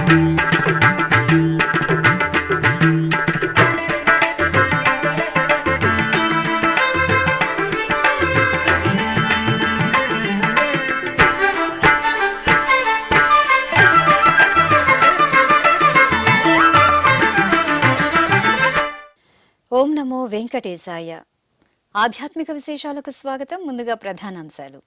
ఓం నమో వెంకటేశాయ. ఆధ్యాత్మిక విశేషాలకు స్వాగతం. ముందుగా ప్రధానాంశాలు.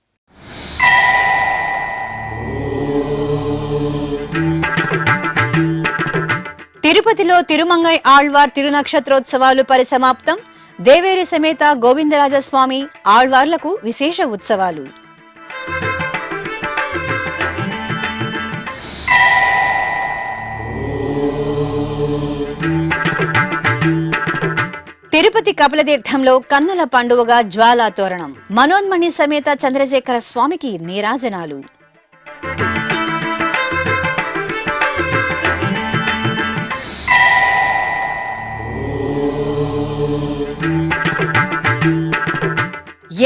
తిరుపతిలో తిరుమంగై ఆళ్వార్ తిరునక్షత్రోత్సవాలు పరిసమాప్తం. దేవేరి సమేత గోవిందరాజస్వామి ఆళ్వార్లకు విశేష ఉత్సవాలు. తిరుపతి కపిలతీర్థంలో కన్నుల పండువగా జ్వాలా తోరణం. మనోన్మణి సమేత చంద్రశేఖర స్వామికి నీరాజనాలు.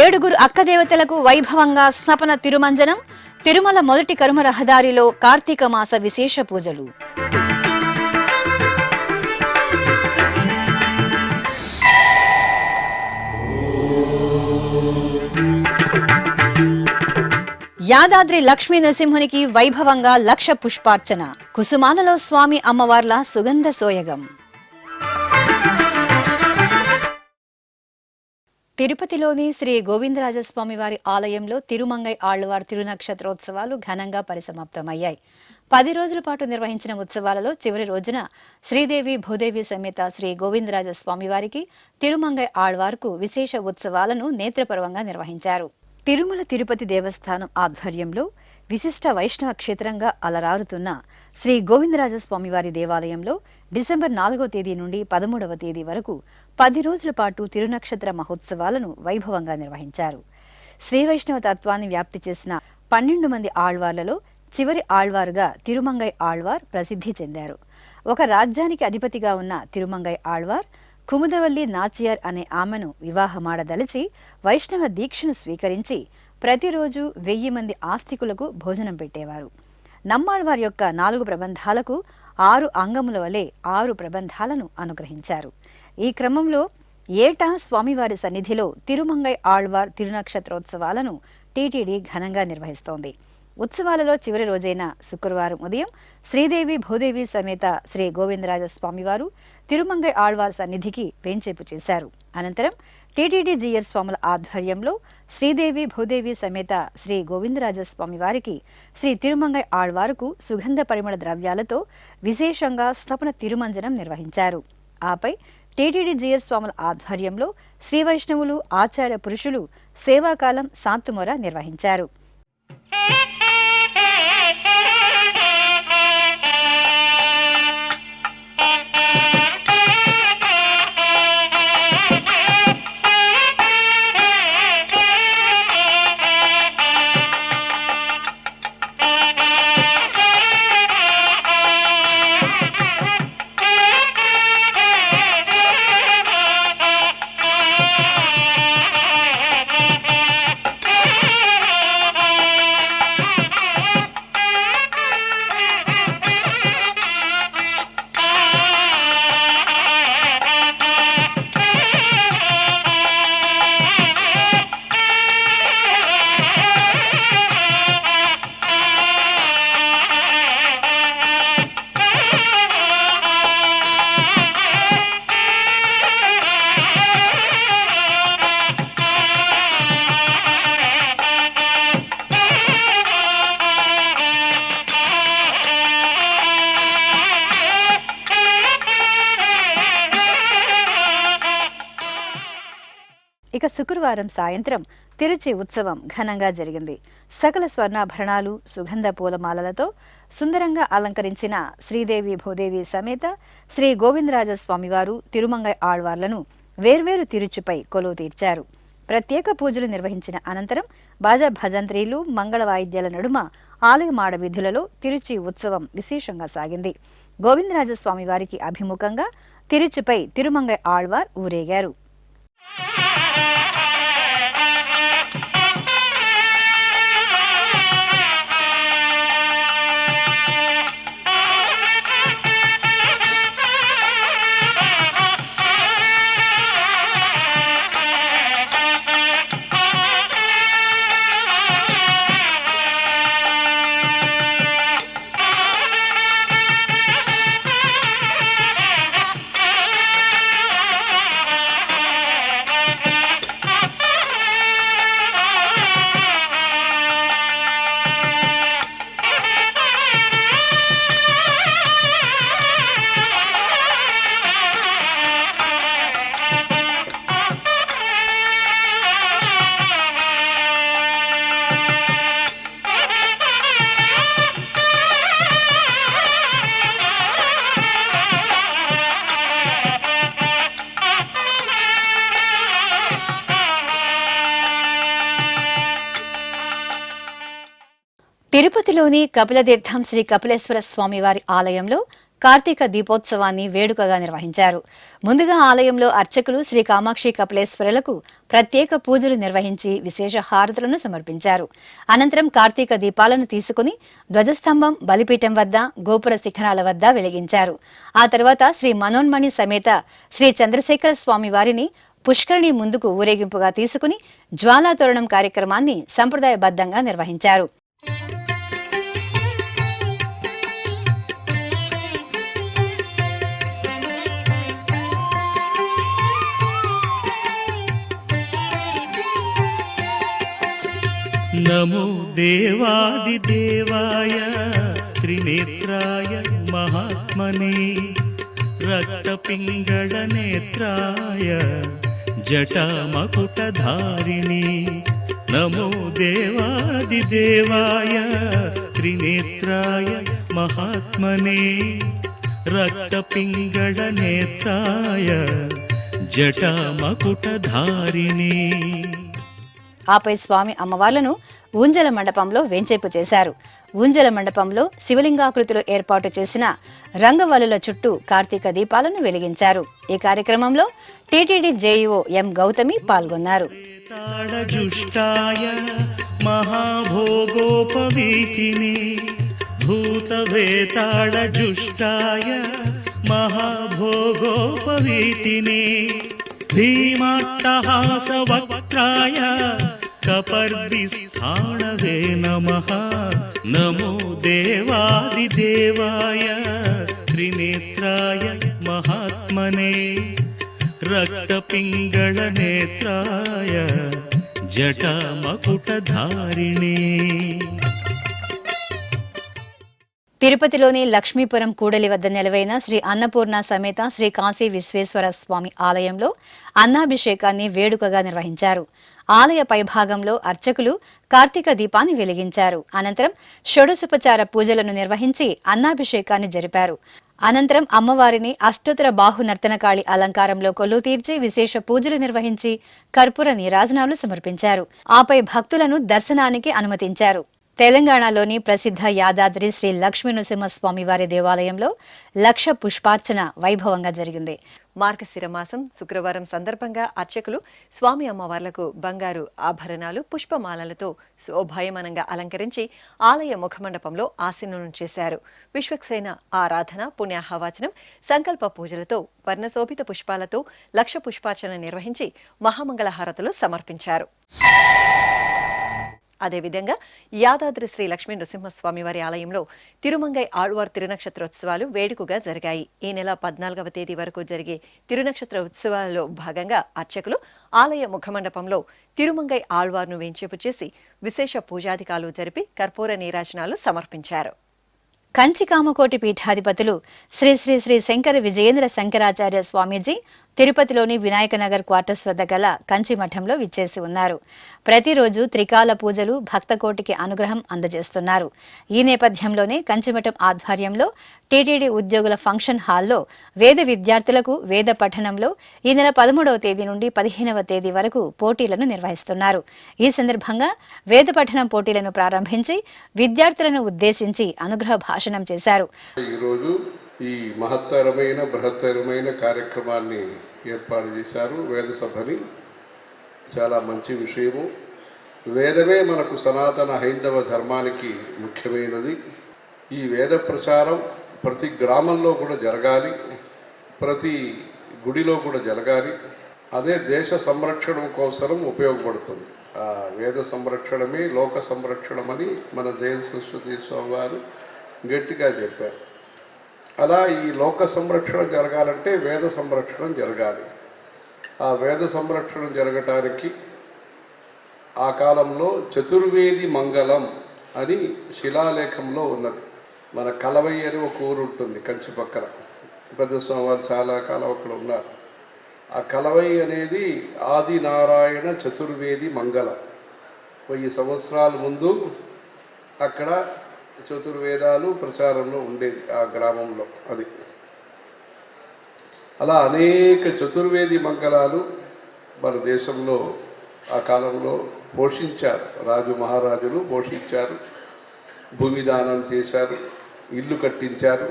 ఏడుగురు అక్కదేవతలకు వైభవంగా స్నపన తిరుమంజనం. తిరుమల మొదటి కరుమ రహదారిలో కార్తీక మాస విశేష పూజలు. యాదాద్రి లక్ష్మీ నరసింహునికి వైభవంగా లక్ష పుష్పార్చన. కుసుమాలలో స్వామి అమ్మవార్ల సుగంధ సోయగం. తిరుపతిలోని శ్రీ గోవిందరాజస్వామి వారి ఆలయంలో తిరుమంగై ఆళ్వార్ తిరునక్షత్రోత్సవాలు ఘనంగా పరిసమాప్తమయ్యాయి. 10 రోజుల పాటు నిర్వహించిన ఉత్సవాలలో చివరి రోజున శ్రీదేవి భూదేవి సమేత శ్రీ గోవిందరాజస్వామి వారికి తిరుమంగై ఆళ్వార్కు విశేష ఉత్సవాలను నేత్రపర్వంగా నిర్వహించారు. తిరుమల తిరుపతి దేవస్థానం ఆధ్వర్యంలో విశిష్ట వైష్ణవ క్షేత్రంగా అలరారుతున్న శ్రీ గోవిందరాజస్వామి వారి దేవాలయంలో డిసెంబర్ 4వ తేదీ నుండి 13వ తేదీ వరకు 10 రోజుల పాటు తిరునక్షత్ర మహోత్సవాలను వైభవంగా నిర్వహించారు. శ్రీ వైష్ణవ తత్వాన్ని వ్యాప్తి చేసిన 12 మంది ఆళ్వార్లలో చివరి ఆళ్వారుగా తిరుమంగై ఆళ్వార్ ప్రసిద్ధి చెందారు. ఒక రాజ్యానికి అధిపతిగా ఉన్న తిరుమంగై ఆళ్వార్ కుముదవల్లి నాచియార్ అనే ఆమెను వివాహమాడదలిచి వైష్ణవ దీక్షను స్వీకరించి ప్రతిరోజు 1000 మంది ఆస్తికులకు భోజనం పెట్టేవారు. నమ్మాళ్వార్ యొక్క 4 ప్రబంధాలకు 6 అంగముల వలె 6 ప్రబంధాలను అనుగ్రహించారు. ఈ క్రమంలో ఏటా స్వామివారి సన్నిధిలో తిరుమంగై ఆళ్వార్ తిరునక్షత్రోత్సవాలను టీటీడీ ఘనంగా నిర్వహిస్తోంది. ఉత్సవాలలో చివరి రోజైన శుక్రవారం ఉదయం శ్రీదేవి భూదేవి సమేత శ్రీ గోవిందరాజస్వామివారు తిరుమంగై ఆళ్వార్ సన్నిధికి వేంచేపు చేశారు. అనంతరం టీటీడీ జీఎస్ స్వాముల ఆధ్వర్యంలో శ్రీదేవి భూదేవి సమేత శ్రీ గోవిందరాజస్వామి వారికి శ్రీ తిరుమంగై ఆళ్వారుకు సుగంధ పరిమళ ద్రవ్యాలతో విశేషంగా స్థపన తిరుమంజనం నిర్వహించారు. ఆపై టీటీడీ జీఎస్ స్వాముల ఆధ్వర్యంలో శ్రీ వైష్ణవులు ఆచార్య పురుషులు సేవాకాలం శాంతుమొర నిర్వహించారు. ఇక శుక్రవారం సాయంత్రం తిరుచి ఉత్సవం ఘనంగా జరిగింది. సకల స్వర్ణాభరణాలు సుగంధ పూలమాలలతో సుందరంగా అలంకరించిన శ్రీదేవి భూదేవి సమేత శ్రీ గోవిందరాజస్వామివారు తిరుమంగై ఆళ్వార్లను వేర్వేరు తిరుచుపై కొలువు తీర్చారు. ప్రత్యేక పూజలు నిర్వహించిన అనంతరం బాజా భజంత్రీలు మంగళ వాయిద్యాల నడుమ ఆలయ మాడవీధులలో తిరుచి ఉత్సవం విశేషంగా సాగింది. గోవిందరాజస్వామి వారికి అభిముఖంగా తిరుచుపై తిరుమంగై ఆళ్వార్ ఊరేగారు. తిరుపతిలోని కపిలతీర్థం శ్రీ కపిలేశ్వర స్వామివారి ఆలయంలో కార్తీక దీపోత్సవాన్ని వేడుకగా నిర్వహించారు. ముందుగా ఆలయంలో అర్చకులు శ్రీ కామాక్షి కపిలేశ్వరులకు ప్రత్యేక పూజలు నిర్వహించి విశేష హారతులను సమర్పించారు. అనంతరం కార్తీక దీపాలను తీసుకుని ధ్వజస్తంభం, బలిపీఠం వద్ద, గోపుర శిఖరాల వద్ద వెలిగించారు. ఆ తర్వాత శ్రీ మనోన్మణి సమేత శ్రీ చంద్రశేఖర స్వామి వారిని పుష్కరిణి ముందుకు ఊరేగింపుగా తీసుకుని జ్వాలాతోరణం కార్యక్రమాన్ని సంప్రదాయబద్ధంగా నిర్వహించారు. నమో దేవాదిదేవాయ త్రినేత్రాయ మహాత్మనే రక్తపింగళనేత్రాయ జటామకుటధారిణి. నమో దేవాదిదేవాయ త్రినేత్రాయ మహాత్మనే రక్తపింగళనేత్రాయ జటామకుటధారిణి. ఆపై స్వామి అమ్మవార్లను ఊంజల మండపంలో వేంచేపు చేశారు. ఊంజల మండపంలో శివలింగాకృతిలో ఏర్పాటు చేసిన రంగవల్లుల చుట్టూ కార్తీక దీపాలను వెలిగించారు. ఈ కార్యక్రమంలో టీటీడీ జేఈఓ ఎం గౌతమి పాల్గొన్నారు. భీమాట్టహాసవక్త్రాయ కపర్దిస్థాణవే నమః. నమో దేవాదిదేవాయ త్రినేత్రాయ మహాత్మనే రక్తపింగళనేత్రాయ జటామకుటధారిణే. తిరుపతిలోని లక్ష్మీపురం కూడలి వద్ద నెలవైన శ్రీ అన్నపూర్ణ సమేత శ్రీ కాశీ విశ్వేశ్వర స్వామి ఆలయంలో అన్నాభిషేకాన్ని వేడుకగా నిర్వహించారు. ఆలయ పైభాగంలో అర్చకులు కార్తీక దీపాన్ని వెలిగించారు. అనంతరం షోడశోపచార పూజలను నిర్వహించి అన్నాభిషేకాన్ని జరిపారు. అనంతరం అమ్మవారిని అష్టోత్తర బాహు నర్తనకాళి అలంకారంలో కొలువు తీర్చి విశేష పూజలు నిర్వహించి కర్పూర నీరాజనాలు సమర్పించారు. ఆపై భక్తులను దర్శనానికి అనుమతించారు. తెలంగాణలోని ప్రసిద్ధ యాదాద్రి శ్రీ లక్ష్మీ నృసింహస్వామి వారి దేవాలయంలో లక్ష పుష్పార్చన వైభవంగా జరిగింది. మార్గశిర మాసం శుక్రవారం సందర్భంగా అర్చకులు స్వామి అమ్మవార్లకు బంగారు ఆభరణాలు, పుష్పమాలలతో శోభాయమానంగా అలంకరించి ఆలయ ముఖమండపంలో ఆసీనులను చేశారు. విశ్వక్సేన ఆరాధన, పుణ్యాహవాచనం, సంకల్ప పూజలతో వర్ణశోభిత పుష్పాలతో లక్ష పుష్పార్చన నిర్వహించి మహామంగళ హారతులు సమర్పించారు. అదేవిధంగా యాదాద్రి శ్రీ లక్ష్మీ నృసింహస్వామి వారి ఆలయంలో తిరుమంగై ఆళ్వార్ తిరునక్షత్రోత్సవాలు వేడుకగా జరిగాయి. ఈ నెల 14వ తేదీ వరకు జరిగే తిరునక్షత్ర ఉత్సవాలలో భాగంగా అర్చకులు ఆలయ ముఖమండపంలో తిరుమంగై ఆళ్వార్ను వేంచేపు చేసి విశేష పూజాధికాలు జరిపి కర్పూర నీరాజనాలు సమర్పించారు. కంచి కామకోటి పీఠాధిపతులు శ్రీ శ్రీ శ్రీ శంకర విజయేంద్ర శంకరాచార్య స్వామీజీ తిరుపతిలోని వినాయక నగర్ క్వార్టర్స్ వద్ద గల కంచి మఠంలో విచ్చేసి ఉన్నారు. ప్రతిరోజు త్రికాల పూజలు భక్తకోటికి అనుగ్రహం అందజేస్తున్నారు. ఈ నేపథ్యంలోనే కంచిమఠం ఆధ్వర్యంలో టీటీడీ ఉద్యోగుల ఫంక్షన్ హాల్లో వేద విద్యార్థులకు వేద పఠనంలో ఈ నెల 13వ తేదీ నుండి 15వ తేదీ వరకు పోటీలను నిర్వహిస్తున్నారు. ఈ సందర్భంగా వేద పఠనం పోటీలను ప్రారంభించి విద్యార్థులను ఉద్దేశించి అనుగ్రహ భాషణం చేశారు. ఈ మహత్తరమైన బృహత్తరమైన కార్యక్రమాన్ని ఏర్పాటు చేశారు. వేద సభని చాలా మంచి విషయము. వేదమే మనకు సనాతన హైందవ ధర్మానికి ముఖ్యమైనది. ఈ వేద ప్రచారం ప్రతి గ్రామంలో కూడా జరగాలి, ప్రతి గుడిలో కూడా జరగాలి. అదే దేశ సంరక్షణ కోసం ఉపయోగపడుతుంది. ఆ వేద సంరక్షణమే లోక సంరక్షణమని మన జయ సరస్వతి స్వామి వారు గట్టిగా చెప్పారు. అలా ఈ లోక సంరక్షణ జరగాలంటే వేద సంరక్షణ జరగాలి. ఆ వేద సంరక్షణ జరగటానికి ఆ కాలంలో చతుర్వేది మంగళం అని శిలాలేఖంలో ఉన్నది. మన కలవై అని ఒక ఊరు ఉంటుంది కంచి పక్కన. పెద్ద స్వామివారు చాలా కాలం అక్కడ ఉన్నారు. ఆ కలవై అనేది ఆది నారాయణ చతుర్వేది మంగళం. 1000 సంవత్సరాల ముందు అక్కడ చతుర్వేదాలు ప్రచారంలో ఉండేది ఆ గ్రామంలో. అది అలా అనేక చతుర్వేది మంగళాలు మన దేశంలో ఆ కాలంలో పోషించారు. రాజు మహారాజులు పోషించారు. భూమి దానం చేశారు, ఇల్లు కట్టించారు.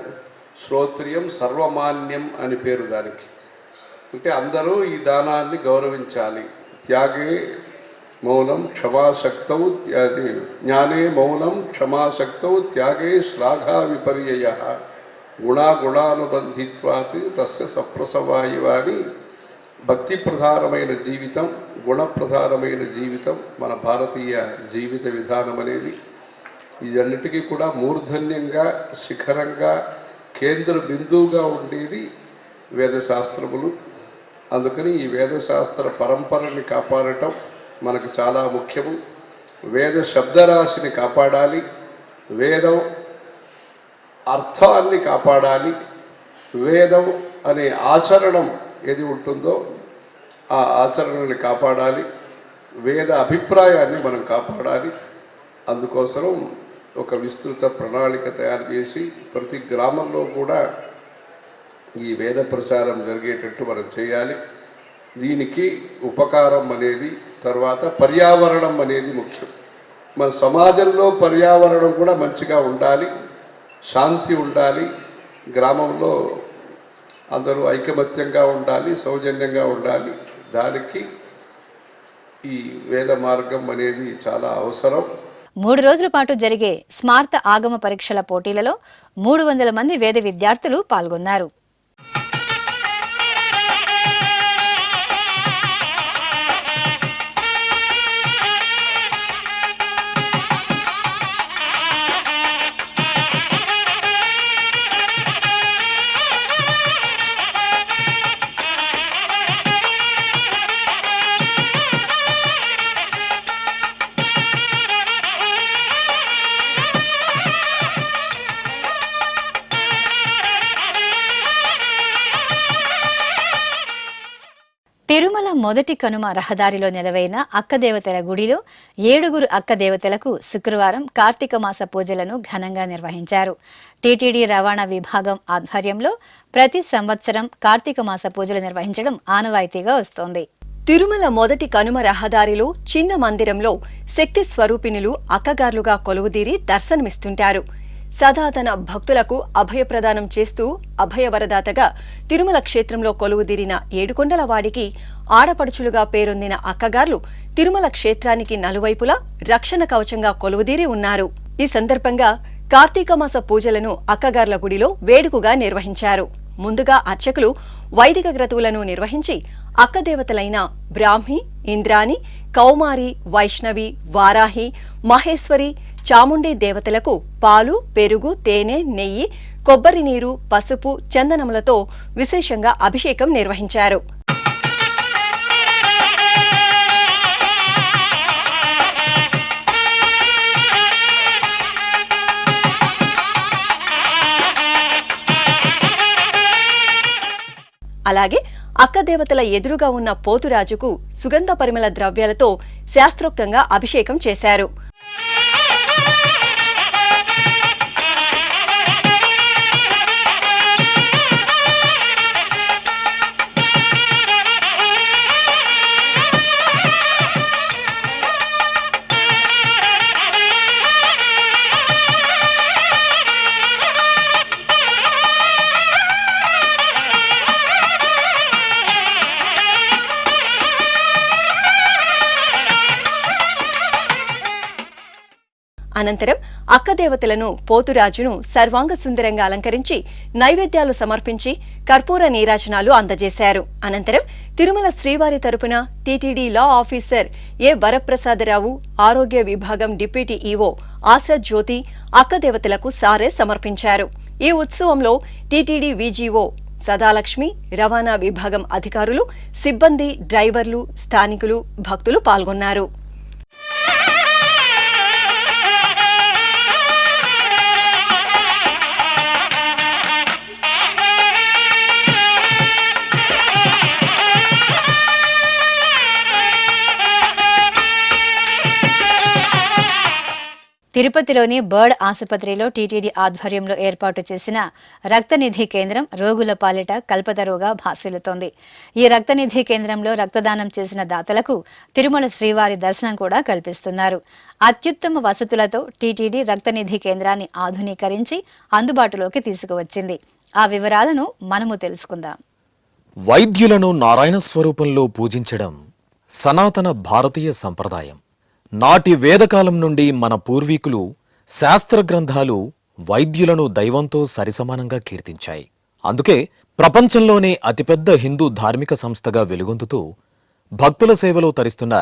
శ్రోత్రియం సర్వమాన్యం అని పేరు దానికి. అంటే అందరూ ఈ దానాన్ని గౌరవించాలి. త్యాగే మౌనం క్షమాశక్తౌ జ్ఞానే మౌనం క్షమాశక్తౌ త్యాగే శ్లాఘా విపర్యయ గుణానుబంధిత్వాత్ తస్య సప్రసవాయువ అని భక్తి ప్రధానమైన జీవితం, గుణప్రధానమైన జీవితం మన భారతీయ జీవిత విధానం అనేది. ఇదన్నిటికీ కూడా మూర్ధన్యంగా, శిఖరంగా, కేంద్ర బిందువుగా ఉండేది వేదశాస్త్రములు. అందుకని ఈ వేదశాస్త్ర పరంపరని కాపాడటం మనకు చాలా ముఖ్యము. వేద శబ్దరాశిని కాపాడాలి, వేదం అర్థాన్ని కాపాడాలి, వేదం అనే ఆచరణం ఏది ఉంటుందో ఆ ఆచరణని కాపాడాలి, వేద అభిప్రాయాన్ని మనం కాపాడాలి. అందుకోసం ఒక విస్తృత ప్రణాళిక తయారు చేసి ప్రతి గ్రామంలో కూడా ఈ వేద ప్రచారం జరిగేటట్టు మనం చేయాలి. దీనికి ఉపకారం అనేది, తర్వాత పర్యావరణం అనేది ముఖ్యం. మన సమాజంలో పర్యావరణం కూడా మంచిగా ఉండాలి, శాంతి ఉండాలి, గ్రామంలో అందరూ ఐకమత్యంగా ఉండాలి, సౌజన్యంగా ఉండాలి. దానికి ఈ వేద మార్గం అనేది చాలా అవసరం. 3 రోజుల పాటు జరిగే స్మార్త ఆగమ పరీక్షల పోటీలలో 300 మంది వేద విద్యార్థులు పాల్గొన్నారు. తిరుమల మొదటి కనుమ రహదారిలో నెలవైన అక్కదేవతల గుడిలో 7 అక్కదేవతలకు శుక్రవారం కార్తీక మాస పూజలను ఘనంగా నిర్వహించారు. టీటీడీ రవాణా విభాగం ఆధ్వర్యంలో ప్రతి సంవత్సరం కార్తీక మాస పూజలు నిర్వహించడం ఆనవాయితీగా వస్తోంది. తిరుమల మొదటి కనుమ రహదారిలో చిన్న మందిరంలో శక్తి స్వరూపిణులు అక్కగార్లుగా కొలువుదీరి దర్శనమిస్తుంటారు. సదా తన భక్తులకు అభయప్రదానం చేస్తూ అభయవరదాతగా తిరుమల క్షేత్రంలో కొలువుదీరిన ఏడుకొండల వాడికి ఆడపడుచులుగా పేరొందిన అక్కగార్లు తిరుమల క్షేత్రానికి నలువైపులా రక్షణ కవచంగా కొలువుదీరి ఉన్నారు. ఈ సందర్భంగా కార్తీక మాస పూజలను అక్కగార్ల గుడిలో వేడుకగా నిర్వహించారు. ముందుగా అర్చకులు వైదిక క్రతువులను నిర్వహించి అక్కదేవతలైన బ్రాహ్మి, ఇంద్రాని, కౌమారి, వైష్ణవి, వారాహి, మహేశ్వరి, చాముండి దేవతలకు పాలు, పెరుగు, తేనె, నెయ్యి, కొబ్బరి నీరు, పసుపు, చందనములతో విశేషంగా అభిషేకం నిర్వహించారు. అలాగే అక్కదేవతల ఎదురుగా ఉన్న పోతురాజుకు సుగంధ పరిమళ ద్రవ్యాలతో శాస్త్రోక్తంగా అభిషేకం చేశారు. అనంతరం అక్కదేవతలను, పోతురాజును సర్వాంగ సుందరంగా అలంకరించి నైవేద్యాలు సమర్పించి కర్పూర నీరాజనాలు అందజేశారు. అనంతరం తిరుమల శ్రీవారి తరపున టీటీడీ లా ఆఫీసర్ ఏ వరప్రసాదరావు, ఆరోగ్య విభాగం డిప్యూటీ ఈవో ఆశా జ్యోతి అక్కదేవతలకు సారే సమర్పించారు. ఈ ఉత్సవంలో టీటీడీ వీజీఓ సదాలక్ష్మి, రవాణా విభాగం అధికారులు, సిబ్బంది, డ్రైవర్లు, స్థానికులు, భక్తులు పాల్గొన్నారు. తిరుపతిలోని బర్డ్ ఆసుపత్రిలో టీటీడీ ఆధ్వర్యంలో ఏర్పాటు చేసిన రక్తనిధి కేంద్రం రోగుల పాలిట కల్పతరుగా భాసిల్లుతోంది. ఈ రక్తనిధి కేంద్రంలో రక్తదానం చేసిన దాతలకు తిరుమల శ్రీవారి దర్శనం కూడా కల్పిస్తున్నారు. అత్యుత్తమ వసతులతో టీటీడీ రక్తనిధి కేంద్రాన్ని ఆధునీకరించి అందుబాటులోకి తీసుకువచ్చింది. ఆ వివరాలను మనము తెలుసుకుందాం. వైద్యులను నారాయణ స్వరూపంలో పూజించడం సనాతన భారతీయ సంప్రదాయం. నాటి వేదకాలం నుండి మన పూర్వీకులు శాస్త్ర గ్రంథాలు వైద్యులను దైవంతో సరిసమానంగా కీర్తించాయి. అందుకే ప్రపంచంలోనే అతిపెద్ద హిందూ ధార్మిక సంస్థగా వెలుగొందుతూ భక్తుల సేవలో తరిస్తున్న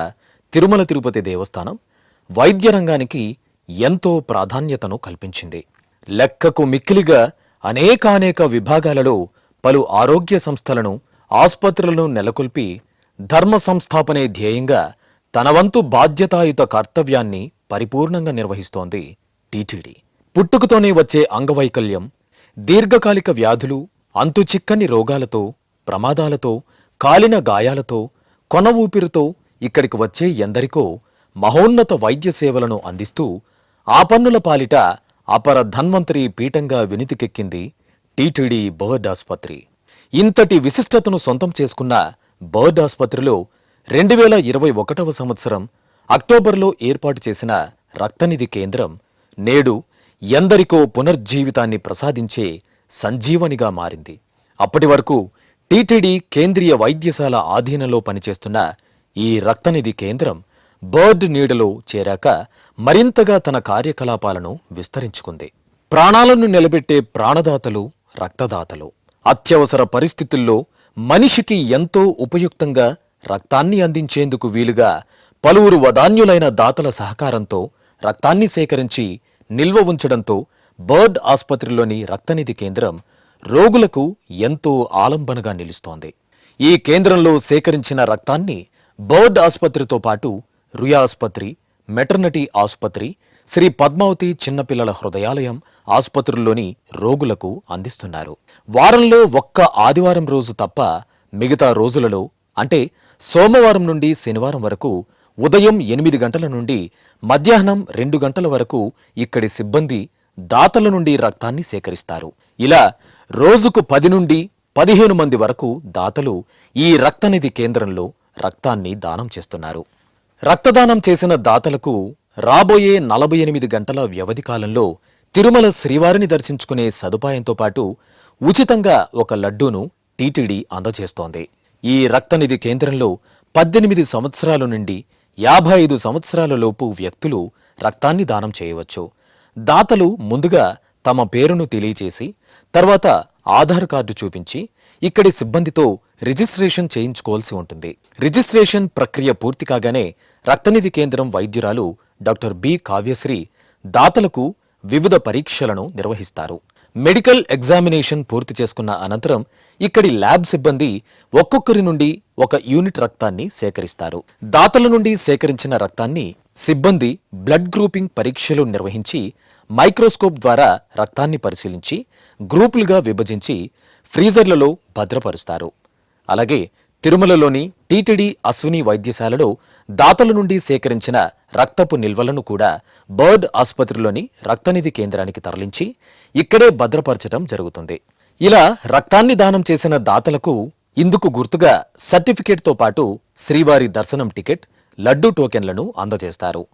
తిరుమల తిరుపతి దేవస్థానం వైద్య రంగానికి ఎంతో ప్రాధాన్యతను కల్పించింది. లెక్కకు మిక్కిలిగా అనేకానేక విభాగాలలో పలు ఆరోగ్య సంస్థలను, ఆస్పత్రులను నెలకొల్పి ధర్మ సంస్థాపనే ధ్యేయంగా తన వంతు బాధ్యతాయుత కర్తవ్యాన్ని పరిపూర్ణంగా నిర్వహిస్తోంది టీటీడీ. పుట్టుకతోనే వచ్చే అంగవైకల్యం, దీర్ఘకాలిక వ్యాధులు, అంతుచిక్కని రోగాలతో, ప్రమాదాలతో, కాలిన గాయాలతో, కొన ఊపిరితో ఇక్కడికి వచ్చే ఎందరికో మహోన్నత వైద్య సేవలను అందిస్తూ ఆపన్నుల పాలిట అపర ధన్వంతరి పీఠంగా వినితికెక్కింది టీటీడీ బర్డ్ ఆసుపత్రి. ఇంతటి విశిష్టతను సొంతం చేసుకున్న బర్డ్ ఆసుపత్రిలో 2021వ సంవత్సరం అక్టోబర్లో ఏర్పాటు చేసిన రక్తనిధి కేంద్రం నేడు ఎందరికో పునర్జీవితాన్ని ప్రసాదించే సంజీవనిగా మారింది. అప్పటి వరకు టీటీడీ కేంద్రీయ వైద్యశాల ఆధీనంలో పనిచేస్తున్న ఈ రక్తనిధి కేంద్రం బర్డ్ నీడలో చేరాక మరింతగా తన కార్యకలాపాలను విస్తరించుకుంది. ప్రాణాలను నిలబెట్టే ప్రాణదాతలు, రక్తదాతలు అత్యవసర పరిస్థితుల్లో మనిషికి ఎంతో ఉపయుక్తంగా రక్తాన్ని అందించేందుకు వీలుగా పలువురు వదాన్యులైన దాతల సహకారంతో రక్తాన్ని సేకరించి నిల్వ ఉంచడంతో బర్డ్ ఆసుపత్రిలోని రక్తనిధి కేంద్రం రోగులకు ఎంతో ఆలంబనగా నిలుస్తోంది. ఈ కేంద్రంలో సేకరించిన రక్తాన్ని బర్డ్ ఆసుపత్రితో పాటు రుయా ఆసుపత్రి, మెటర్నిటీ ఆసుపత్రి, శ్రీ పద్మావతి చిన్నపిల్లల హృదయాలయం ఆసుపత్రుల్లోని రోగులకు అందిస్తున్నారు. వారంలో ఒక్క ఆదివారం రోజు తప్ప మిగతా రోజులలో అంటే సోమవారం నుండి శనివారం వరకు ఉదయం 8 గంటల నుండి మధ్యాహ్నం 2 గంటల వరకు ఇక్కడి సిబ్బంది దాతల నుండి రక్తాన్ని సేకరిస్తారు. ఇలా రోజుకు 10 నుండి 15 మంది వరకు దాతలు ఈ రక్తనిధి కేంద్రంలో రక్తాన్ని దానం చేస్తున్నారు. రక్తదానం చేసిన దాతలకు రాబోయే 48 గంటల వ్యవధి కాలంలో తిరుమల శ్రీవారిని దర్శించుకునే సదుపాయంతో పాటు ఉచితంగా ఒక లడ్డూను టీటీడీ అందజేస్తోంది. ఈ రక్తనిధి కేంద్రంలో 18 సంవత్సరాల నుండి 55 సంవత్సరాల లోపు వ్యక్తులు రక్తాన్ని దానం చేయవచ్చు. దాతలు ముందుగా తమ పేరును తెలియచేసి తర్వాత ఆధార్ కార్డు చూపించి ఇక్కడి సిబ్బందితో రిజిస్ట్రేషన్ చేయించుకోవాల్సి ఉంటుంది. రిజిస్ట్రేషన్ ప్రక్రియ పూర్తి కాగానే రక్తనిధి కేంద్రం వైద్యురాలు డాక్టర్ బి కావ్యశ్రీ దాతలకు వివిధ పరీక్షలను నిర్వహిస్తారు. మెడికల్ ఎగ్జామినేషన్ పూర్తి చేసుకున్న అనంతరం ఇక్కడి ల్యాబ్ సిబ్బంది ఒక్కొక్కరి నుండి ఒక యూనిట్ రక్తాన్ని సేకరిస్తారు. దాతల నుండి సేకరించిన రక్తాన్ని సిబ్బంది బ్లడ్ గ్రూపింగ్ పరీక్షలు నిర్వహించి మైక్రోస్కోప్ ద్వారా రక్తాన్ని పరిశీలించి గ్రూపులుగా విభజించి ఫ్రీజర్లలో భద్రపరుస్తారు. అలాగే తిరుమలలోని టీటీడీ అశ్విని వైద్యశాలలో దాతల నుండి సేకరించిన రక్తపు నిల్వలను కూడా బర్డ్ ఆసుపత్రిలోని రక్తనిధి కేంద్రానికి తరలించి ఇక్కడే భద్రపరచడం జరుగుతుంది. ఇలా రక్తాన్ని దానం చేసిన దాతలకు ఇందుకు గుర్తుగా సర్టిఫికేట్తో పాటు శ్రీవారి దర్శనం టికెట్, లడ్డూ టోకెన్లను అందజేస్తారు.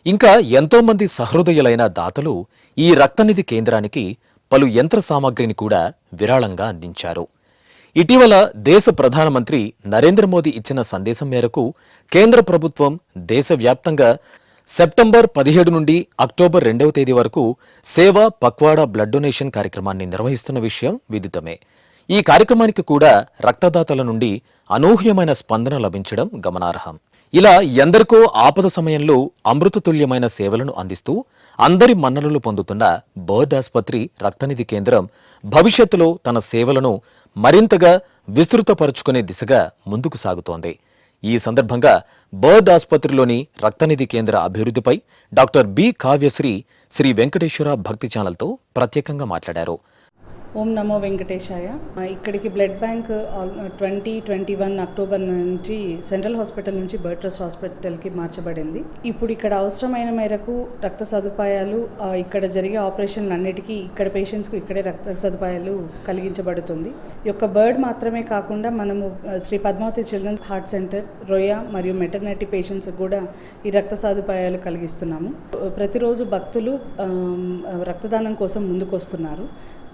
ఇంకా ఎంతోమంది సహృదయులైన దాతలు ఈ రక్తనిధి కేంద్రానికి పలు యంత్ర సామాగ్రిని కూడా విరాళంగా అందించారు. ఇటీవల దేశ ప్రధానమంత్రి నరేంద్ర మోదీ ఇచ్చిన సందేశం మేరకు కేంద్ర ప్రభుత్వం దేశవ్యాప్తంగా సెప్టెంబర్ 17 నుండి అక్టోబర్ 2వ తేదీ వరకు సేవా పక్వాడా బ్లడ్ డొనేషన్ కార్యక్రమాన్ని నిర్వహిస్తున్న విషయం విదితమే. ఈ కార్యక్రమానికి కూడా రక్తదాతల నుండి అనూహ్యమైన స్పందన లభించడం గమనార్హం. ఇలా ఎందరికో ఆపద సమయంలో అమృతతుల్యమైన సేవలను అందిస్తూ అందరి మన్ననలు పొందుతున్న బర్డ్ ఆసుపత్రి రక్తనిధి కేంద్రం భవిష్యత్తులో తన సేవలను మరింతగా విస్తృతపరుచుకునే దిశగా ముందుకు సాగుతోంది. ఈ సందర్భంగా బర్డ్ ఆసుపత్రిలోని రక్తనిధి కేంద్ర అభివృద్ధిపై డాక్టర్ బి కావ్యశ్రీ శ్రీ వెంకటేశ్వర భక్తి ఛానల్తో ప్రత్యేకంగా మాట్లాడారు. ఓం నమో వెంకటేశాయ. ఇక్కడికి బ్లడ్ బ్యాంక్ 2021 అక్టోబర్ నుంచి సెంట్రల్ హాస్పిటల్ నుంచి బర్డ్ ట్రస్ట్ హాస్పిటల్కి మార్చబడింది. ఇప్పుడు ఇక్కడ అవసరమైన మేరకు రక్త సదుపాయాలు, ఇక్కడ జరిగే ఆపరేషన్లు అన్నిటికీ ఇక్కడ పేషెంట్స్కు ఇక్కడే రక్త సదుపాయాలు కలిగించబడుతుంది. ఈ యొక్క బర్డ్ మాత్రమే కాకుండా మనము Sri Padmavathi children's heart centre, రొయ్య మరియు మెటర్నిటీ పేషెంట్స్కి కూడా ఈ రక్త సదుపాయాలు కలిగిస్తున్నాము. ప్రతిరోజు భక్తులు రక్తదానం కోసం ముందుకు వస్తున్నారు.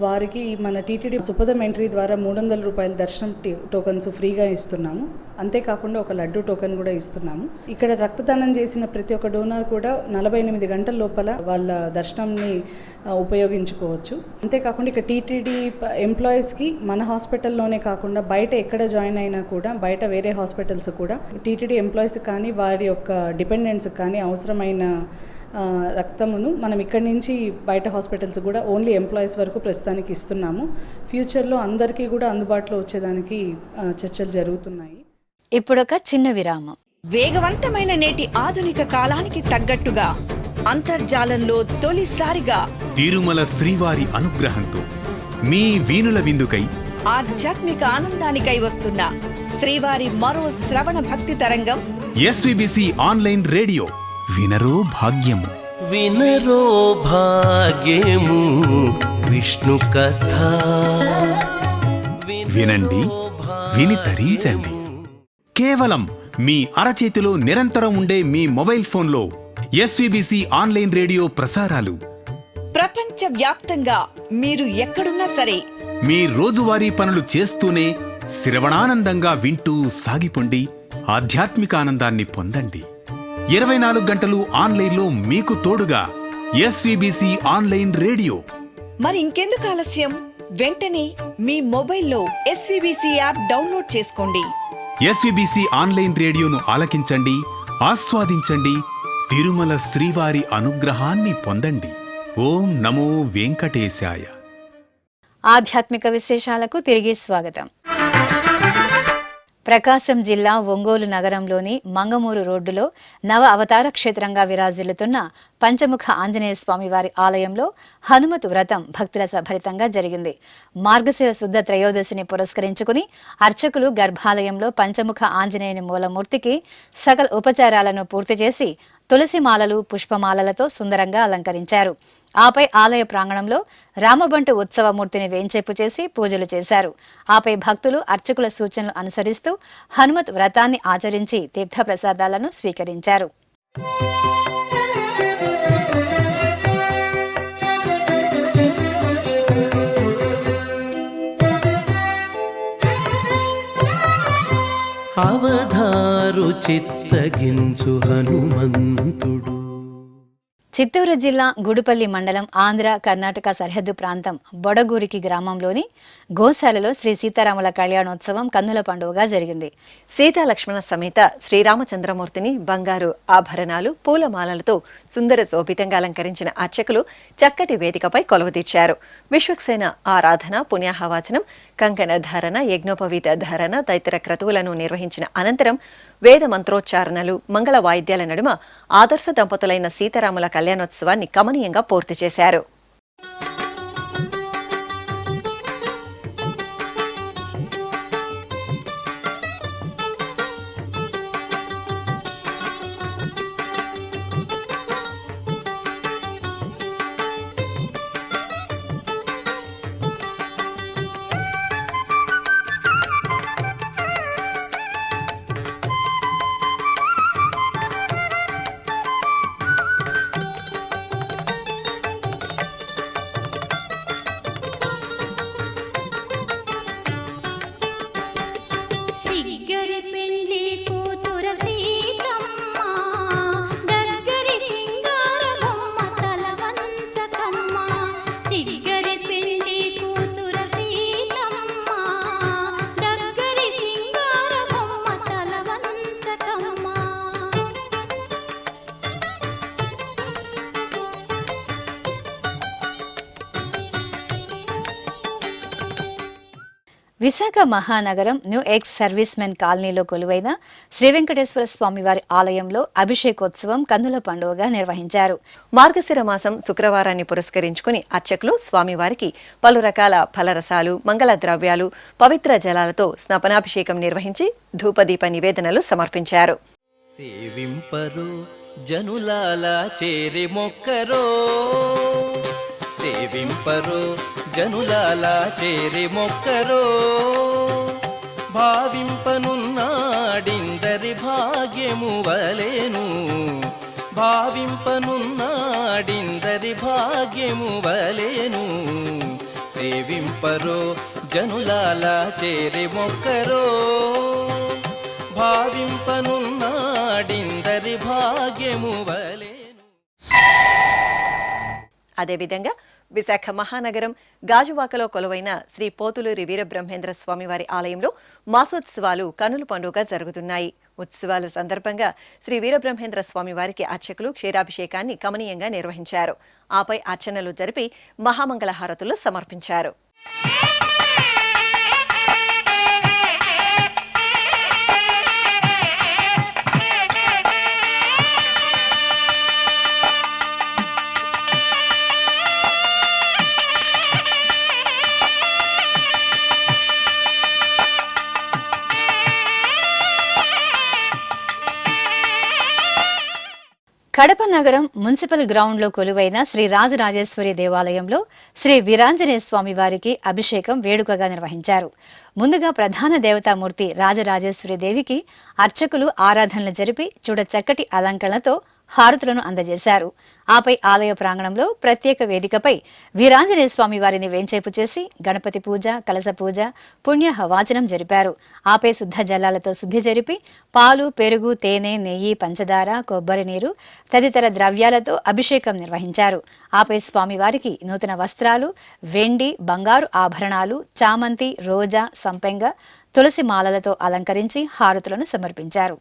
వారికి మన టీటీడీ సుపదం ఎంట్రీ ద్వారా 300 రూపాయల దర్శనం టోకన్స్ ఫ్రీగా ఇస్తున్నాము. అంతేకాకుండా ఒక లడ్డు టోకెన్ కూడా ఇస్తున్నాము. ఇక్కడ రక్తదానం చేసిన ప్రతి ఒక్క డోనర్ కూడా 48 గంటల లోపల వాళ్ళ దర్శనంని ఉపయోగించుకోవచ్చు. అంతేకాకుండా ఇక్కడ టీటీడీ ఎంప్లాయీస్కి మన హాస్పిటల్లోనే కాకుండా బయట ఎక్కడ జాయిన్ అయినా కూడా, బయట వేరే హాస్పిటల్స్ కూడా టీటీడీ ఎంప్లాయీస్ కానీ వారి యొక్క డిపెండెంట్స్కి కానీ అవసరమైన రక్తమును మనం ఇక్కడి నుంచి బయట హాస్పిటల్స్ కూడా ఓన్లీ ఎంప్లాయీస్ వరకు ప్రస్తుతానికి ఇస్తున్నాము. ఫ్యూచర్లో అందరికీ కూడా అందుబాటులో వచ్చేదానికి చర్చలు జరుగుతున్నాయి. ఇప్పుడొక చిన్న విరామం. వేగవంతమైన నేటి ఆధునిక కాలానికి తగ్గట్టుగా అంతర్జాలంలో తొలిసారిగా తిరుమల శ్రీవారి అనుగ్రహంతో మీ వీణుల విందుకై ఆధ్యాత్మిక ఆనందానికై వస్తున్న శ్రీవారి మరో శ్రవణ భక్తి తరంగం ఎస్విబిసి ఆన్లైన్ రేడియో. వినరో భాగ్యము, వినరో భాగ్యము విష్ణు కథ. వినండి, విని తరించండి. కేవలం మీ అరచేతిలో నిరంతరం ఉండే మీ మొబైల్ ఫోన్లో ఎస్విబిసి ఆన్లైన్ రేడియో ప్రసారాలు ప్రపంచ వ్యాప్తంగా మీరు ఎక్కడున్నా సరే మీ రోజువారీ పనులు చేస్తూనే శ్రవణానందంగా వింటూ సాగిపోండి. ఆధ్యాత్మిక ఆనందాన్ని పొందండి. 24 గంటలు ఆన్లైన్లో మీకు తోడుగా ఎస్విబిసి ఆన్లైన్ రేడియో. మరి ఇంకెందుకు ఆలస్యం? వెంటనే మీ మొబైల్లో ఎస్విబిసి యాప్ డౌన్లోడ్ చేసుకోండి. ఎస్విబిసి ఆన్లైన్ రేడియోను ఆలకించండి, ఆస్వాదించండి. తిరుమల శ్రీవారి అనుగ్రహాన్ని పొందండి. ఓం నమో వెంకటేశాయ. ఆధ్యాత్మిక విశేషాలకు తిరిగి స్వాగతం. ప్రకాశం జిల్లా ఒంగోలు నగరంలోని మంగమూరు రోడ్డులో నవ అవతార క్షేత్రంగా విరాజిల్లుతున్న పంచముఖ ఆంజనేయ స్వామి వారి ఆలయంలో హనుమత్ వ్రతం భక్తుల సభరితంగా జరిగింది. మార్గశిర శుద్ధ త్రయోదశిని పురస్కరించుకుని అర్చకులు గర్భాలయంలో పంచముఖ ఆంజనేయుని మూలమూర్తికి సకల ఉపచారాలను పూర్తి చేసి తులసి మాలలు, పుష్పమాలలతో సుందరంగా అలంకరించారు. ఆపై ఆలయ ప్రాంగణంలో రామబంటు ఉత్సవమూర్తిని వేంచేపు చేసి పూజలు చేశారు. ఆపై భక్తులు అర్చకుల సూచనలు అనుసరిస్తూ హనుమత్ వ్రతాన్ని ఆచరించి తీర్థప్రసాదాలను స్వీకరించారు. అవధారు చిత్తగించు హనుమంతుడు. చిత్తూరు జిల్లా గుడిపల్లి మండలం ఆంధ్ర కర్ణాటక సరిహద్దు ప్రాంతం బొడగూరికి గ్రామంలోని గోశాలలో శ్రీ సీతారాముల కళ్యాణోత్సవం కన్నుల పండుగగా జరిగింది. సీతా లక్ష్మణ సమేత శ్రీరామచంద్రమూర్తిని బంగారు ఆభరణాలు, పూలమాలలతో సుందర శోభితంగా అలంకరించిన అర్చకులు చక్కటి వేదికపై కొలువుతీర్చారు. విశ్వక్సేన ఆరాధన, పుణ్యాహవాచనం, కంకణ ధారణ, యజ్ఞోపవీత ధారణ తదితర క్రతువులను నిర్వహించిన అనంతరం వేద మంత్రోచ్చారణలు, మంగళ వాయిద్యాల నడుమ ఆదర్శ దంపతులైన సీతారాముల కళ్యాణోత్సవాన్ని కమనీయంగా పూర్తి చేశారు. విశాఖ మహానగరం న్యూ ఎక్స్ సర్వీస్ మెన్ కాలనీలో కొలువైన శ్రీ వెంకటేశ్వర స్వామివారి ఆలయంలో అభిషేకోత్సవం కన్నుల పండుగగా నిర్వహించారు. మార్గశిర మాసం శుక్రవారాన్ని పురస్కరించుకుని అర్చకులు స్వామివారికి పలు రకాల ఫలరసాలు, మంగళ ద్రవ్యాలు, పవిత్ర జలాలతో స్నపనాభిషేకం నిర్వహించి ధూపదీప నివేదనలు సమర్పించారు. సేవింపరు జనులాల చేరి మొక్కరో, సేవింపరు జనులాల చేరి మొక్కరో, భావింపనున్నాడిందరి భాగ్యము వలెను, భావింపనున్నాడిందరి భాగ్యము వలెను, సేవింపరో జనులాల చేరి మొక్కరో, భావింపనున్నాడిందరి భాగ్యము వలెను. అదేవిధంగా విశాఖ మహానగరం గాజువాకలో కొలువైన శ్రీ పోతులూరి వీరబ్రహ్మేంద్ర స్వామివారి ఆలయంలో మాసోత్సవాలు కన్నుల పండుగ జరుగుతున్నాయి. ఉత్సవాల సందర్భంగా శ్రీ వీరబ్రహ్మేంద్ర స్వామివారికి అర్చకులు క్షీరాభిషేకాన్ని కమనీయంగా నిర్వహించారు. ఆపై అర్చనలు జరిపి మహామంగళ హారతులు సమర్పించారు. కడప నగరం మున్సిపల్ గ్రౌండ్లో కొలువైన శ్రీ రాజరాజేశ్వరి దేవాలయంలో శ్రీ వీరాంజనేయ స్వామి వారికి అభిషేకం వేడుకగా నిర్వహించారు. ముందుగా ప్రధాన దేవతామూర్తి రాజరాజేశ్వరి దేవికి అర్చకులు ఆరాధనలు జరిపి చూడచక్కటి అలంకరణతో హారతులను అందజేశారు. ఆపై ఆలయ ప్రాంగణంలో ప్రత్యేక వేదికపై వీరాంజనేయ స్వామి వారిని వేంచేపు చేసి గణపతి పూజ, కలశ పూజ, పుణ్య వాచనం జరిపారు. ఆపై శుద్ధ జలాలతో శుద్ధి జరిపి పాలు, పెరుగు, తేనె, నెయ్యి, పంచదార, కొబ్బరి నీరు తదితర ద్రవ్యాలతో అభిషేకం నిర్వహించారు. ఆపై స్వామివారికి నూతన వస్త్రాలు, వెండి, బంగారు ఆభరణాలు, చామంతి, రోజా, సంపెంగ, తులసి మాలలతో అలంకరించి హారతులను సమర్పించారు.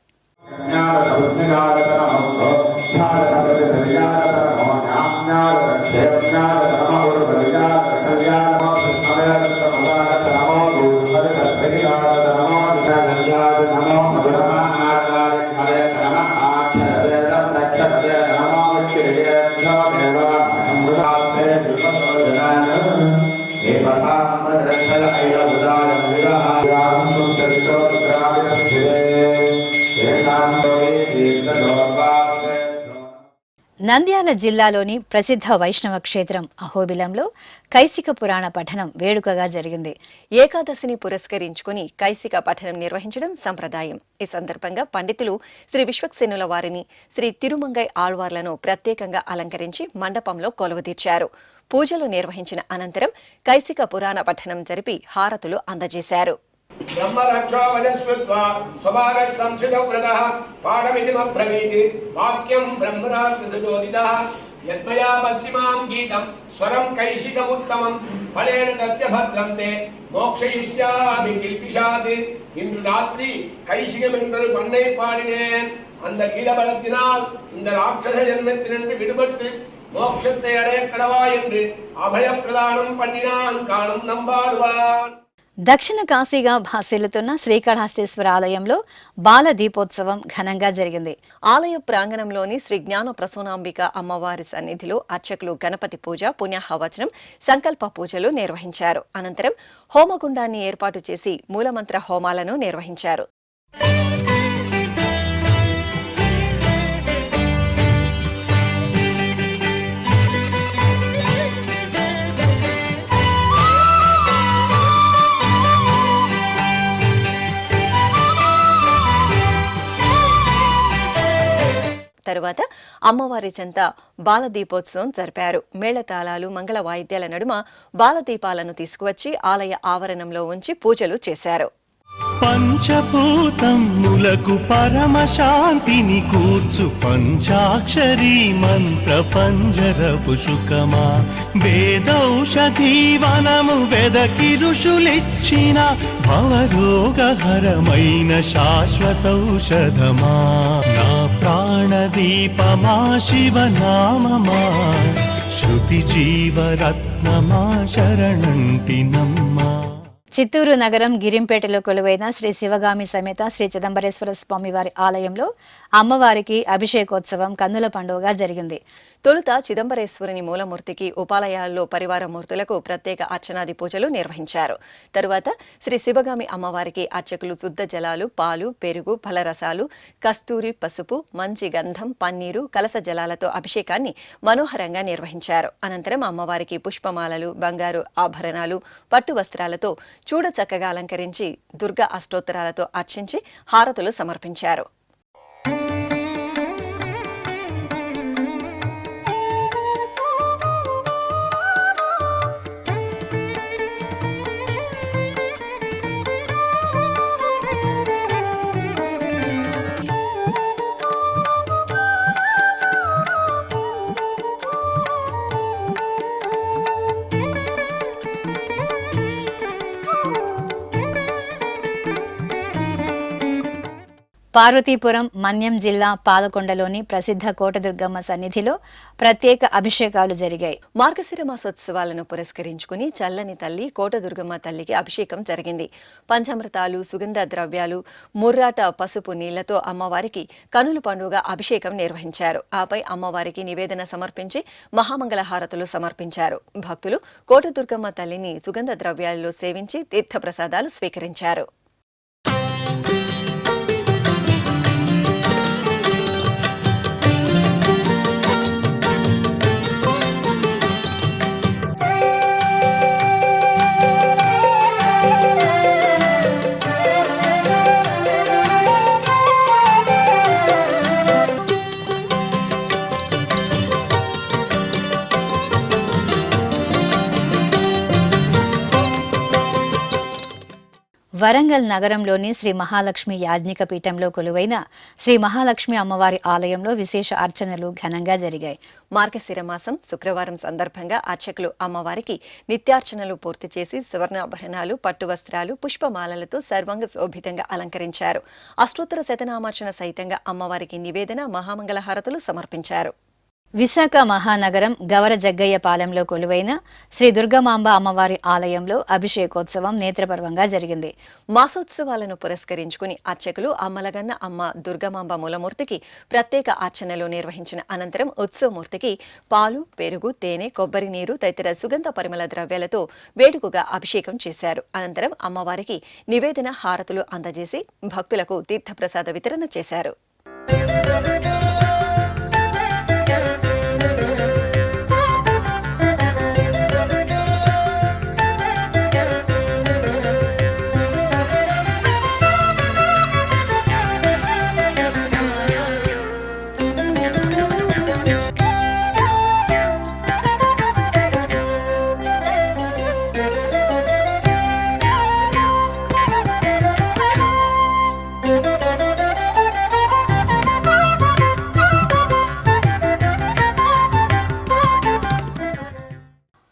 నంద్యాల జిల్లాలోని ప్రసిద్ధ వైష్ణవ క్షేత్రం అహోబిలంలో కైసిక పురాణ పఠనం వేడుకగా జరిగింది. ఏకాదశిని పురస్కరించుకుని కైసిక పఠనం నిర్వహించడం సంప్రదాయం. ఈ సందర్భంగా పండితులు శ్రీ విశ్వక్సేనుల వారిని, శ్రీ తిరుమంగై ఆళ్వార్లను ప్రత్యేకంగా అలంకరించి మండపంలో కొలువుదీర్చారు. పూజలు నిర్వహించిన అనంతరం కైసిక పురాణ పఠనం జరిపి హారతులు అందజేశారు. బ్రహ్మరక్షో వజస్వత్వా స్వభాగ సంసిదో వ్రతః పాఠమితిమబ్రవీతి వాక్యం బ్రహ్మరాత్మజోదితః యద్మయా భక్తిమాం గీతం స్వరం కైశికముత్తమం ఫలేన తస్య భద్రం తే మోక్షయిష్యామి కిల్పిషాత్. இன்று ராத்திரி கைசிகம் என்றொரு பண்ணை பாடினேன். அந்த கீதபலத்தினால் இந்த ராட்சச ஜென்மத்தினின்று விடுபட்டு மோட்சத்தை அடைய கடவா என்று அபயப்பிரதானம் பண்ணினான் காணும் நம்பாடுவான். దక్షిణ కాశీగా భాసిల్లుతున్న శ్రీకాళహస్తీశ్వర ఆలయంలో బాల దీపోత్సవం ఘనంగా జరిగింది. ఆలయ ప్రాంగణంలోని శ్రీ జ్ఞాన ప్రసూనాంబిక అమ్మవారి సన్నిధిలో అర్చకులు గణపతి పూజ, పుణ్యాహవచనం, సంకల్ప పూజలు నిర్వహించారు. అనంతరం హోమగుండాన్ని ఏర్పాటు చేసి మూలమంత్ర హోమాలను నిర్వహించారు. తరువాత అమ్మవారి చెంత బాలదీపోత్సవం జరిపారు. మేళతాళాలు, మంగళ వాయిద్యాల నడుమ బాలదీపాలను తీసుకువచ్చి ఆలయ ఆవరణంలో ఉంచి పూజలు చేశారు. పంచభూతములకు పరమ శాంతిని కూర్చు పంచాక్షరీ మంత్ర పంజరపు శుకమా, వేదౌషధీవనము వెదకి ఋషులిచ్చిన భవరోగహరమైన శాశ్వతౌషధమా, నా ప్రాణదీపమా శివనామమా, శృతి జీవరత్నమా శరణంటి నమ్మా. చిత్తూరు నగరం గిరింపేటలో కొలువైన శ్రీ శివగామి సమేత శ్రీ చిదంబరేశ్వర స్వామి వారి ఆలయంలో అమ్మవారికి అభిషేకోత్సవం కన్నుల పండుగగా జరిగింది. తొలుత చిదంబరేశ్వరుని మూలమూర్తికి ఉపాలయాల్లో పరివార మూర్తులకు ప్రత్యేక అర్చనాది పూజలు నిర్వహించారు. తరువాత శ్రీ శివగామి అమ్మవారికి అర్చకులు శుద్ధ జలాలు, పాలు, పెరుగు, ఫలరసాలు, కస్తూరి, పసుపు, మంచి గంధం, పన్నీరు, కలస జలాలతో అభిషేకాన్ని మనోహరంగా నిర్వహించారు. అనంతరం అమ్మవారికి పుష్పమాలలు, బంగారు ఆభరణాలు, పట్టు వస్త్రాలతో చూడచక్కగా అలంకరించి దుర్గా అష్టోత్తరాలతో అర్చించి హారతులు సమర్పించారు. పార్వతీపురం మన్యం జిల్లా పాలకొండలోని ప్రసిద్ధ కోటదుర్గమ్మ సన్నిధిలో ప్రత్యేక అభిషేకాలు జరిగాయి. మార్గశిర మాసోత్సవాలను పురస్కరించుకుని చల్లని తల్లి కోటదుర్గమ్మ తల్లికి అభిషేకం జరిగింది. పంచామృతాలు, సుగంధ ద్రవ్యాలు, ముర్రాట పసుపు నీళ్లతో అమ్మవారికి కనుల పండుగ అభిషేకం నిర్వహించారు. ఆపై అమ్మవారికి నివేదన సమర్పించి మహామంగళ హారతులు సమర్పించారు. భక్తులు కోటదుర్గమ్మ తల్లిని సుగంధ ద్రవ్యాలలో సేవించి తీర్థప్రసాదాలు స్వీకరించారు. వరంగల్ నగరంలోని శ్రీ మహాలక్ష్మి యాజ్ఞిక పీఠంలో కొలువైన శ్రీ మహాలక్ష్మి అమ్మవారి ఆలయంలో విశేష అర్చనలు ఘనంగా జరిగాయి. మార్గశిర మాసం శుక్రవారం సందర్భంగా అర్చకులు అమ్మవారికి నిత్యార్చనలు పూర్తి చేసి సువర్ణాభరణాలు, పట్టు వస్త్రాలు, పుష్పమాలలతో సర్వాంగ శోభితంగా అలంకరించారు. అష్టోత్తర శతనామార్చన సహితంగా అమ్మవారికి నివేదన, మహామంగళ హారతులు సమర్పించారు. విశాఖ మహానగరం గవర జగ్గయ్యపాలెంలో కొలువైన శ్రీ దుర్గమాంబ అమ్మవారి ఆలయంలో అభిషేకోత్సవం నేత్రపర్వంగా జరిగింది. మాసోత్సవాలను పురస్కరించుకుని అర్చకులు అమ్మలగన్న అమ్మ దుర్గమాంబ మూలమూర్తికి ప్రత్యేక అర్చనలు నిర్వహించిన అనంతరం ఉత్సవమూర్తికి పాలు, పెరుగు, తేనె, కొబ్బరి నీరు తదితర సుగంధ పరిమళ ద్రవ్యాలతో వేడుకగా అభిషేకం చేశారు. అనంతరం అమ్మవారికి నివేదన, హారతులు అందజేసి భక్తులకు తీర్థప్రసాద వితరణ చేశారు.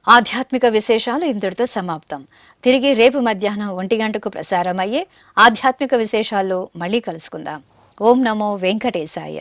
ఆధ్యాత్మిక విశేషాలు ఇంతటితో సమాప్తం. తిరిగి రేపు మధ్యాహ్నం 1 గంటకు ప్రసారమయ్యే ఆధ్యాత్మిక విశేషాల్లో మళ్ళీ కలుసుకుందాం. ఓం నమో వెంకటేశాయ.